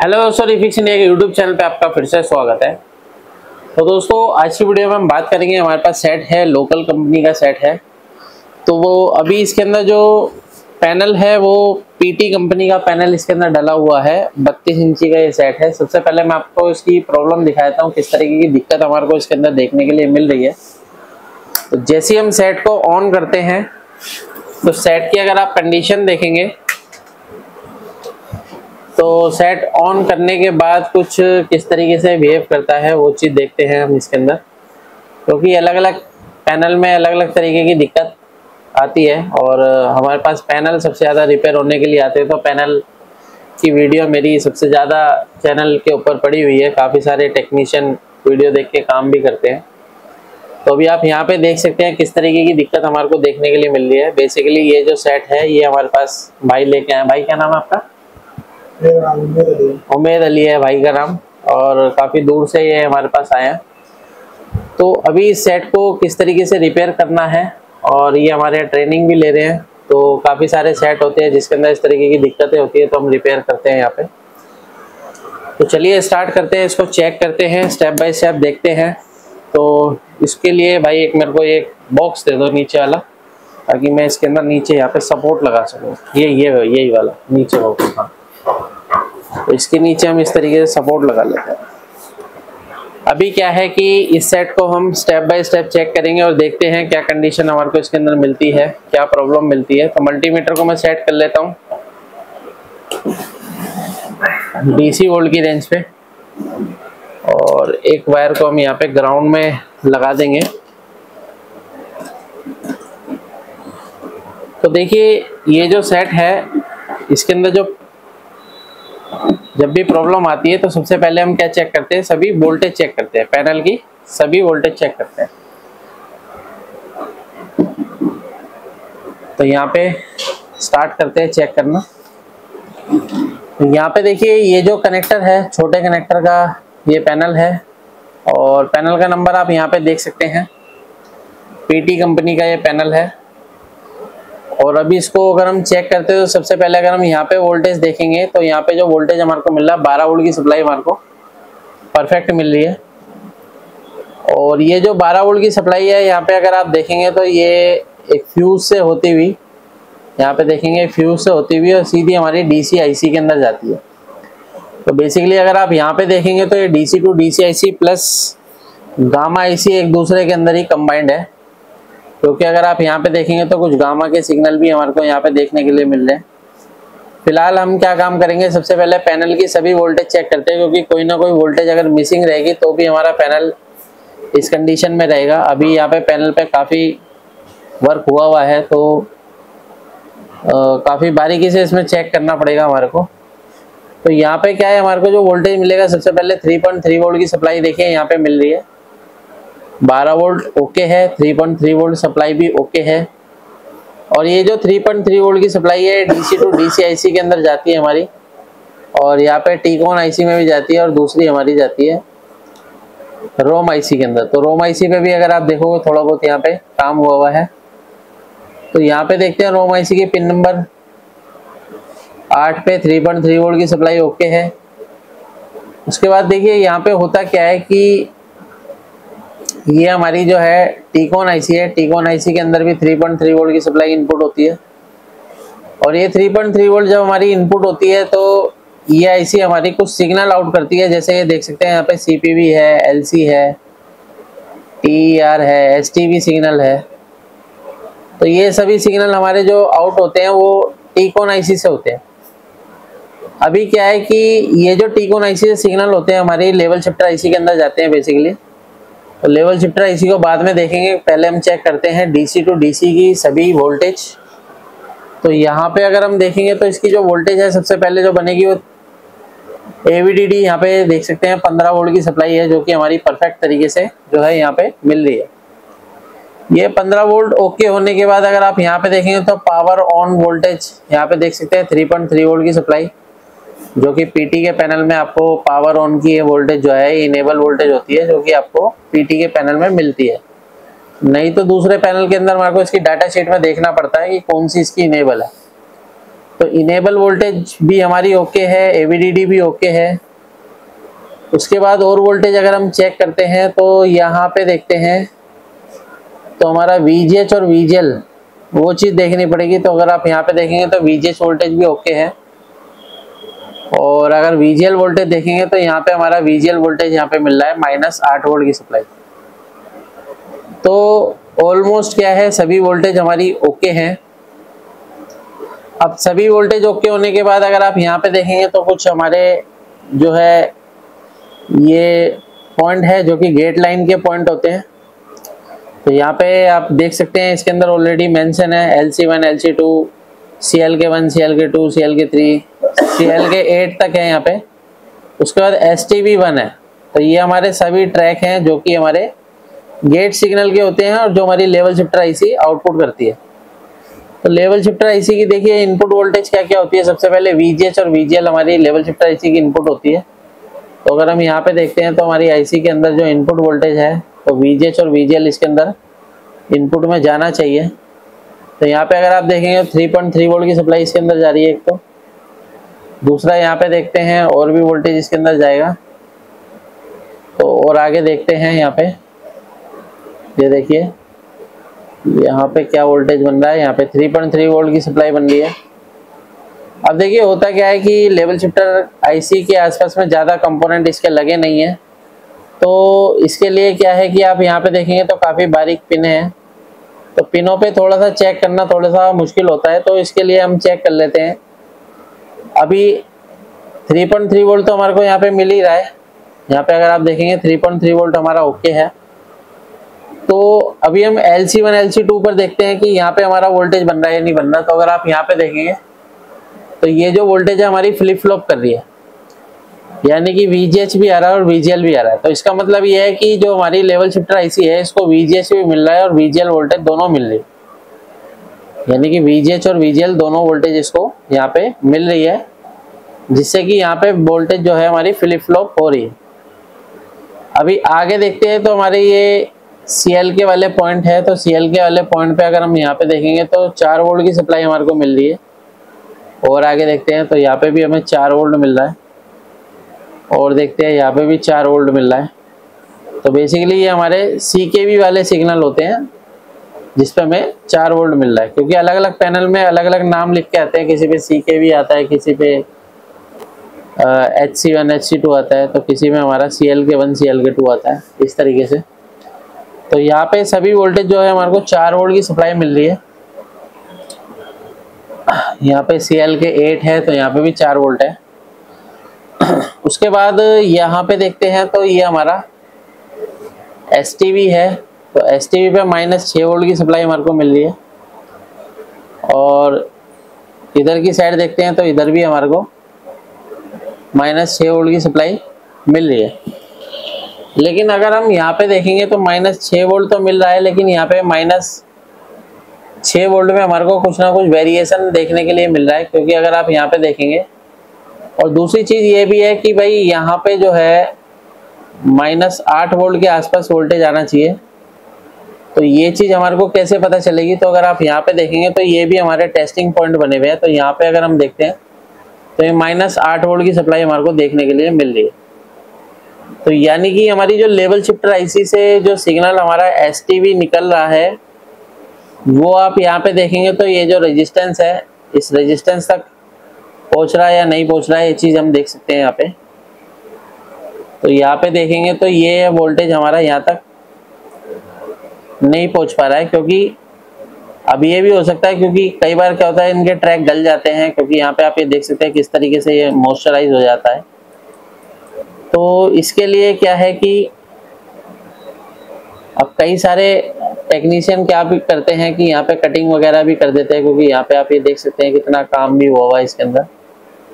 Hello दोस्तों, रिफिक्शन एक YouTube channel पे आपका फिर से स्वागत है। तो दोस्तों आज की वीडियो में हम बात करेंगे, हमारे पास सेट है, लोकल कंपनी का सेट है। तो वो अभी इसके अंदर जो पैनल है वो पीटी कंपनी का पैनल इसके अंदर डला हुआ है। 32 इंची का ये सेट है। सबसे पहले मैं आपको इसकी प्रॉब्लम दिखाता हूँ, किस तरीके की दिक्कत हमारे को इसके अंदर देखने के लिए मिल रही है। तो जैसे ही हम सेट को ऑन करते हैं तो सेट की अगर आप कंडीशन देखेंगे तो सेट ऑन करने के बाद कुछ किस तरीके से बिहेव करता है वो चीज़ देखते हैं हम इसके अंदर, क्योंकि अलग अलग पैनल में अलग अलग तरीके की दिक्कत आती है। और हमारे पास पैनल सबसे ज़्यादा रिपेयर होने के लिए आते हैं, तो पैनल की वीडियो मेरी सबसे ज़्यादा चैनल के ऊपर पड़ी हुई है। काफ़ी सारे टेक्नीशियन वीडियो देख के काम भी करते हैं। तो अभी आप यहाँ पे देख सकते हैं किस तरीके की दिक्कत हमारे को देखने के लिए मिल रही है। बेसिकली ये जो सेट है ये हमारे पास भाई लेके आए। भाई क्या नाम है आपका? उमेद अली है भाई का नाम, और काफ़ी दूर से ये हमारे पास आया। तो अभी इस सेट को किस तरीके से रिपेयर करना है, और ये हमारे यहाँ ट्रेनिंग भी ले रहे हैं। तो काफ़ी सारे सेट होते हैं जिसके अंदर इस तरीके की दिक्कतें होती है, तो हम रिपेयर करते हैं यहाँ पे। तो चलिए स्टार्ट करते हैं, इसको चेक करते हैं, स्टेप बाय स्टेप देखते हैं। तो इसके लिए भाई एक मेरे को एक बॉक्स दे दो नीचे वाला, ताकि मैं इसके अंदर नीचे यहाँ पे सपोर्ट लगा सकूँ। यही वाला नीचे बॉक्स। हाँ, तो इसके नीचे हम इस तरीके से सपोर्ट लगा लेते हैं। अभी क्या है कि इस सेट को हम स्टेप बाय स्टेप चेक करेंगे और देखते हैं क्या कंडीशन हमारे को इसके अंदर मिलती है, क्या प्रॉब्लम मिलती है। तो मल्टीमीटर को मैं सेट कर लेता हूँ DC वोल्ट की रेंज पे, और एक वायर को हम यहाँ पे ग्राउंड में लगा देंगे। तो देखिए ये जो सेट है इसके अंदर जब भी प्रॉब्लम आती है तो सबसे पहले हम क्या चेक करते हैं, सभी वोल्टेज चेक करते हैं, पैनल की सभी वोल्टेज चेक करते हैं। तो यहाँ पे स्टार्ट करते हैं चेक करना। तो यहाँ पे देखिए ये जो कनेक्टर है, छोटे कनेक्टर का ये पैनल है, और पैनल का नंबर आप यहाँ पे देख सकते हैं। पीटी कंपनी का ये पैनल है। और अभी इसको अगर हम चेक करते हैं तो सबसे पहले अगर हम यहाँ पे वोल्टेज देखेंगे तो यहाँ पे जो वोल्टेज हमारे को मिल रहा है 12 वोल्ट की सप्लाई हमारे को परफेक्ट मिल रही है। और ये जो 12 वोल्ट की सप्लाई है यहाँ पे अगर आप देखेंगे तो ये एक फ्यूज से होती हुई, यहाँ पे देखेंगे फ्यूज से होती हुई और सीधी हमारी DC IC के अंदर जाती है। तो बेसिकली अगर आप यहाँ पे देखेंगे तो ये DC to DC IC plus gamma IC एक दूसरे के अंदर ही कंबाइंड है। क्योंकि अगर आप यहाँ पे देखेंगे तो कुछ गामा के सिग्नल भी हमारे को यहाँ पे देखने के लिए मिल रहे हैं। फिलहाल हम क्या काम करेंगे, सबसे पहले पैनल की सभी वोल्टेज चेक करते हैं, क्योंकि कोई ना कोई वोल्टेज अगर मिसिंग रहेगी तो भी हमारा पैनल इस कंडीशन में रहेगा। अभी यहाँ पे पैनल पे काफ़ी वर्क हुआ है, तो काफ़ी बारीकी से इसमें चेक करना पड़ेगा हमारे को। तो यहाँ पे क्या है, हमारे को जो वोल्टेज मिलेगा, सबसे पहले 3.3 वोल्ट की सप्लाई देखिए यहाँ पे मिल रही है। 12 वोल्ट ओके है, 3.3 वोल्ट सप्लाई भी ओके है। और ये जो 3.3 वोल्ट की सप्लाई है DC टू DC IC के अंदर जाती है हमारी, और यहाँ पे टीकॉन IC में भी जाती है, और दूसरी हमारी जाती है रोम IC के अंदर। तो रोम IC पे भी अगर आप देखोगे थोड़ा बहुत यहाँ पे काम हुआ है। तो यहाँ पे देखते हैं रोम IC के पिन नंबर 8 पे 3.3 वोल्ट की सप्लाई ओके है। उसके बाद देखिए यहाँ पे होता क्या है कि ये हमारी जो है टीकॉन IC है, टीकॉन IC के अंदर भी 3.3 वोल्ट की सप्लाई इनपुट होती है। और ये 3.3 वोल्ट जब हमारी इनपुट होती है तो ये IC हमारी कुछ सिग्नल आउट करती है। जैसे ये देख सकते हैं यहाँ पे CPV है, LC है, TER है, STB सिग्नल है। तो ये सभी सिग्नल हमारे जो आउट होते हैं वो टीकॉन IC से होते हैं। अभी क्या है कि ये जो टीकॉन IC से सिग्नल होते हैं हमारे लेवल शिफ्टर IC के अंदर जाते हैं बेसिकली। तो लेवल शिफ्टर IC को बाद में देखेंगे, पहले हम चेक करते हैं DC टू DC की सभी वोल्टेज। तो यहाँ पे अगर हम देखेंगे तो इसकी जो वोल्टेज है सबसे पहले जो बनेगी वो AVDD, यहाँ पे देख सकते हैं 15 वोल्ट की सप्लाई है, जो कि हमारी परफेक्ट तरीके से जो है यहाँ पे मिल रही है। ये 15 वोल्ट ओके होने के बाद अगर आप यहाँ पे देखेंगे तो पावर ऑन वोल्टेज यहाँ पे देख सकते हैं 3.3 वोल्ट की सप्लाई, जो कि पीटी के पैनल में आपको पावर ऑन की वोल्टेज जो है इनेबल वोल्टेज होती है, जो कि आपको पीटी के पैनल में मिलती है। नहीं तो दूसरे पैनल के अंदर हमारे को इसकी डाटा शीट में देखना पड़ता है कि कौन सी इसकी इनेबल है। तो इनेबल वोल्टेज भी हमारी ओके है, AVDD भी ओके है। उसके बाद और वोल्टेज अगर हम चेक करते हैं तो यहाँ पे देखते हैं तो हमारा VGH और VGL वो चीज़ देखनी पड़ेगी। तो अगर आप यहाँ पे देखेंगे तो VGH वोल्टेज भी ओके है, और अगर VGL वोल्टेज देखेंगे तो यहाँ पे हमारा VGL वोल्टेज यहाँ पे मिल रहा है -8 वोल्ट की सप्लाई। तो ऑलमोस्ट क्या है, सभी वोल्टेज हमारी ओके हैं। अब सभी वोल्टेज ओके होने के बाद अगर आप यहाँ पे देखेंगे तो कुछ हमारे जो है ये पॉइंट है जो कि गेट लाइन के पॉइंट होते हैं। तो यहाँ पे आप देख सकते हैं इसके अंदर ऑलरेडी मेंशन है LC1, LC2, CLK1, CLK2, CLK3, CLK8 तक है यहाँ पे। उसके बाद STB1 है। तो ये हमारे सभी ट्रैक हैं जो कि हमारे गेट सिग्नल के होते हैं और जो हमारी लेवल शिफ्टर आईसी आउटपुट करती है। तो लेवल शिफ्टर आईसी की देखिए इनपुट वोल्टेज क्या क्या होती है। सबसे पहले VGH और VGL हमारी लेवल शिफ्टर आईसी की इनपुट होती है। तो अगर हम यहाँ पे देखते हैं तो हमारी आईसी के अंदर जो इनपुट वोल्टेज है तो VGH और VGL इसके अंदर इनपुट में जाना चाहिए। तो यहाँ पे अगर आप देखेंगे 3.3 वोल्ट की सप्लाई इसके अंदर जा रही है एक। तो दूसरा यहाँ पे देखते हैं और भी वोल्टेज इसके अंदर जाएगा। तो और आगे देखते हैं यहाँ पे, ये देखिए यहाँ पे क्या वोल्टेज बन रहा है। यहाँ पे 3.3 वोल्ट की सप्लाई बन रही है। अब देखिए होता क्या है कि लेवल शिफ्टर आईसी के आसपास में ज़्यादा कंपोनेंट इसके लगे नहीं है। तो इसके लिए क्या है कि आप यहाँ पे देखेंगे तो काफ़ी बारीक पिन है। तो पिनों पे थोड़ा सा चेक करना थोड़ा सा मुश्किल होता है। तो इसके लिए हम चेक कर लेते हैं। अभी 3.3 वोल्ट तो हमारे को यहाँ पे मिल ही रहा है। यहाँ पे अगर आप देखेंगे 3.3 वोल्ट हमारा ओके है। तो अभी हम LC1, LC2 पर देखते हैं कि यहाँ पे हमारा वोल्टेज बन रहा है या नहीं बन रहा। तो अगर आप यहाँ पे देखेंगे तो ये जो वोल्टेज है हमारी फ्लिप फ्लॉप कर रही है, यानी कि VGH भी आ रहा है और VGL भी आ रहा है। तो इसका मतलब ये है कि जो हमारी लेवल शिफ्टर आईसी है इसको VGH भी मिल रहा है और VGL वोल्टेज दोनों मिल रही है, यानी कि VGH और VGL दोनों वोल्टेज इसको यहाँ पे मिल रही है, जिससे कि यहाँ पे वोल्टेज जो है हमारी फ्लिप फ्लॉप हो रही है। अभी आगे देखते हैं तो हमारे ये CLK वाले पॉइंट है। तो CLK वाले पॉइंट पे अगर हम यहाँ पे देखेंगे तो 4 वोल्ट की सप्लाई हमारे को मिल रही है। और आगे देखते हैं तो यहाँ पे भी हमें 4 वोल्ट मिल रहा है, और देखते हैं यहाँ पे भी 4 वोल्ट मिल रहा है। तो बेसिकली ये हमारे CKV वाले सिग्नल होते हैं जिसपे हमें 4 वोल्ट मिल रहा है, क्योंकि अलग अलग पैनल में अलग अलग नाम लिख के आते हैं। किसी पे CKV आता है, किसी पे HC1, HC2 आता है, तो किसी में हमारा CLK1, CLK2 आता है, इस तरीके से। तो यहाँ पे सभी वोल्टेज जो है हमारे को 4 वोल्ट की सप्लाई मिल रही है। यहाँ पे CLK8 है तो यहाँ पे भी 4 वोल्ट है। उसके बाद यहाँ पे देखते हैं तो ये हमारा STB है। तो STB पे -6 वोल्ट की सप्लाई हमारे को मिल रही है। और इधर की साइड देखते हैं तो इधर भी हमारे को -6 वोल्ट की सप्लाई मिल रही है। लेकिन अगर हम यहाँ पे देखेंगे तो -6 वोल्ट तो मिल रहा है, लेकिन यहाँ पे -6 वोल्ट में हमारे को कुछ ना कुछ वेरिएशन देखने के लिए मिल रहा है। क्योंकि अगर आप यहाँ पे देखेंगे, और दूसरी चीज़ ये भी है कि भाई यहाँ पे जो है -8 वोल्ट के आसपास वोल्टेज आना चाहिए। तो ये चीज़ हमारे को कैसे पता चलेगी? तो अगर आप यहाँ पे देखेंगे तो ये भी हमारे टेस्टिंग पॉइंट बने हुए हैं। तो यहाँ पे अगर हम देखते हैं तो ये -8 वोल्ट की सप्लाई हमारे को देखने के लिए मिल रही है। तो यानी कि हमारी जो लेवल शिफ्टर आईसी से जो सिग्नल हमारा STB निकल रहा है, वो आप यहाँ पे देखेंगे तो ये जो रेजिस्टेंस है, इस रेजिस्टेंस तक पहुँच रहा है या नहीं पहुँच रहा है, ये चीज़ हम देख सकते हैं यहाँ पे। तो यहाँ पे देखेंगे तो ये वोल्टेज हमारा यहाँ तक नहीं पहुँच पा रहा है, क्योंकि अब ये भी हो सकता है क्योंकि कई बार क्या होता है इनके ट्रैक गल जाते हैं। क्योंकि यहाँ पे आप ये देख सकते हैं किस तरीके से ये मॉइस्चराइज हो जाता है। तो इसके लिए क्या है कि अब कई सारे टेक्नीशियन क्या भी करते हैं कि यहाँ पे कटिंग वगैरह भी कर देते हैं। क्योंकि यहाँ पे आप ये देख सकते हैं कितना काम भी हुआ है इसके अंदर।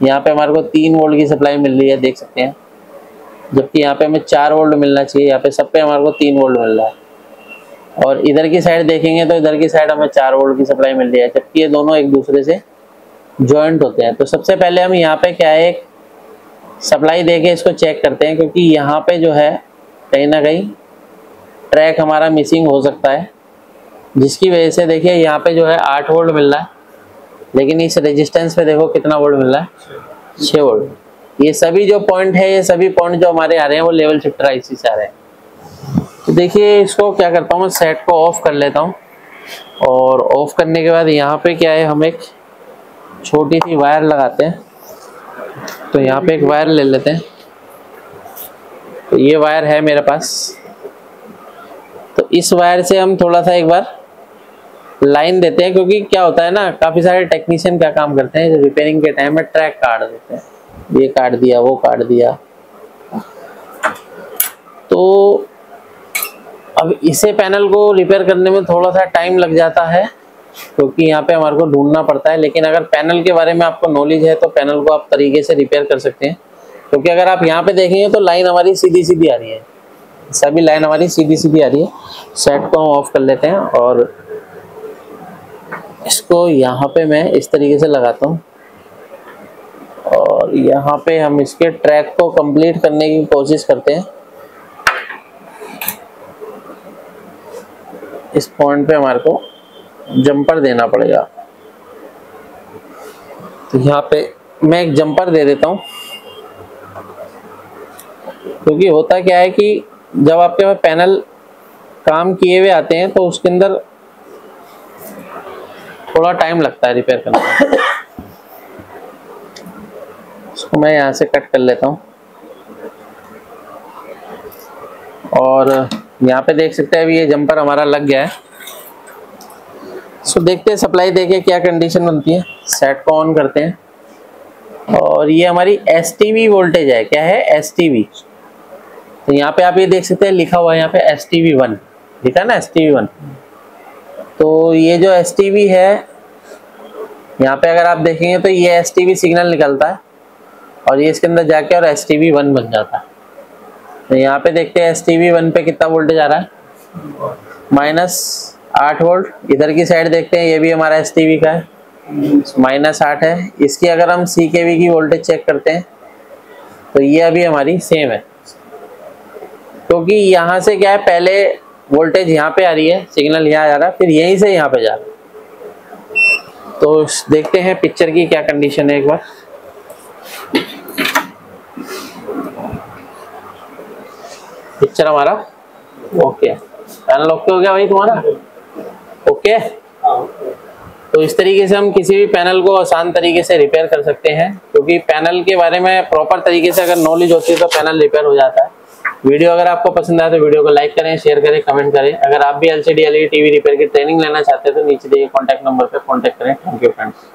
यहाँ पे हमारे को 3 वोल्ट की सप्लाई मिल रही है, देख सकते हैं, जबकि यहाँ पे हमें 4 वोल्ट मिलना चाहिए। यहाँ पे सब पे हमारे को 3 वोल्ट मिल रहा है। और इधर की साइड देखेंगे तो इधर की साइड हमें 4 वोल्ट की सप्लाई मिल रही है, जबकि ये दोनों एक दूसरे से जॉइंट होते हैं। तो सबसे पहले हम यहाँ पे क्या है, एक सप्लाई देके इसको चेक करते हैं, क्योंकि यहाँ पे जो है कहीं ना कहीं ट्रैक हमारा मिसिंग हो सकता है, जिसकी वजह से देखिए यहाँ पे जो है 8 वोल्ट मिल रहा है लेकिन इस रेजिस्टेंस पे देखो कितना वोल्ट मिल रहा है, 6 वोल्ट। ये सभी जो पॉइंट है, ये सभी पॉइंट जो हमारे आ रहे हैं वो लेवल शिफ्टर आईसी से आ रहे हैं। तो देखिए इसको क्या करता हूँ, मैं सेट को ऑफ कर लेता हूँ, और ऑफ करने के बाद यहाँ पे क्या है, हम एक छोटी सी वायर लगाते हैं। तो यहाँ पे एक वायर ले लेते हैं। तो ये वायर है मेरे पास। तो इस वायर से हम थोड़ा सा एक बार लाइन देते हैं, क्योंकि क्या होता है ना, काफी सारे टेक्नीशियन क्या काम करते हैं, रिपेयरिंग के टाइम में ट्रैक काट देते हैं, ये काट दिया, वो काट दिया। तो अब इसे पैनल को रिपेयर करने में थोड़ा सा टाइम लग जाता है, क्योंकि यहाँ पे हमारे को ढूंढना पड़ता है। लेकिन अगर पैनल के बारे में आपको नॉलेज है तो पैनल को आप तरीके से रिपेयर कर सकते हैं। क्योंकि अगर आप यहाँ पे देखेंगे तो लाइन हमारी सीधी सीधी आ रही है, सभी लाइन हमारी सीधी सीधी आ रही है। सेट को हम ऑफ कर लेते हैं और इसको यहाँ पे मैं इस तरीके से लगाता हूँ, और यहाँ पे हम इसके ट्रैक को कंप्लीट करने की कोशिश करते हैं। इस पॉइंट पे हमारे को जंपर देना पड़ेगा। तो यहाँ पे मैं एक जंपर दे देता हूँ, क्योंकि होता क्या है कि जब आपके पास पैनल काम किए हुए आते हैं तो उसके अंदर थोड़ा टाइम लगता है रिपेयर करने में। इसको मैं यहाँ से कट कर लेता हूँ, और यहाँ पे देख सकते हैं अभी ये जंपर हमारा लग गया है। सो देखते हैं सप्लाई देके क्या कंडीशन बनती है। सेट को ऑन करते हैं, और ये हमारी एसटीवी वोल्टेज है। क्या है? एसटीवी। तो यहाँ पे आप ये देख सकते हैं लिखा हुआ है यहाँ पे STV1 लिखा है ना, STV1। तो ये जो STV है, यहाँ पे अगर आप देखेंगे तो ये STV सिग्नल निकलता है, और ये इसके अंदर जाके और STV1 बन जाता है। तो यहाँ पे देखते हैं STV1 पे कितना वोल्टेज आ रहा है, -8 वोल्ट। इधर की साइड देखते हैं, ये भी हमारा STV का है, -8 है। इसकी अगर हम CKV की वोल्टेज चेक करते हैं तो ये अभी हमारी सेम है, क्योंकि यहाँ से क्या है, पहले वोल्टेज यहाँ पे आ रही है, सिग्नल यहाँ जा रहा है, फिर यहीं से यहाँ पे जा रहा है। तो देखते हैं पिक्चर की क्या कंडीशन है एक बार। पिक्चर हमारा ओके, पैनल ओके हो गया भाई तुम्हारा, ओके। तो इस तरीके से हम किसी भी पैनल को आसान तरीके से रिपेयर कर सकते हैं, क्योंकि पैनल के बारे में प्रॉपर तरीके से अगर नॉलेज होती है तो पैनल रिपेयर हो जाता है। वीडियो अगर आपको पसंद आए तो वीडियो को लाइक करें, शेयर करें, कमेंट करें। अगर आप भी LCD LED TV रिपेयर की ट्रेनिंग लेना चाहते हैं तो नीचे दिए कॉन्टैक्ट नंबर पर कॉन्टैक्ट करें। Thank you friends.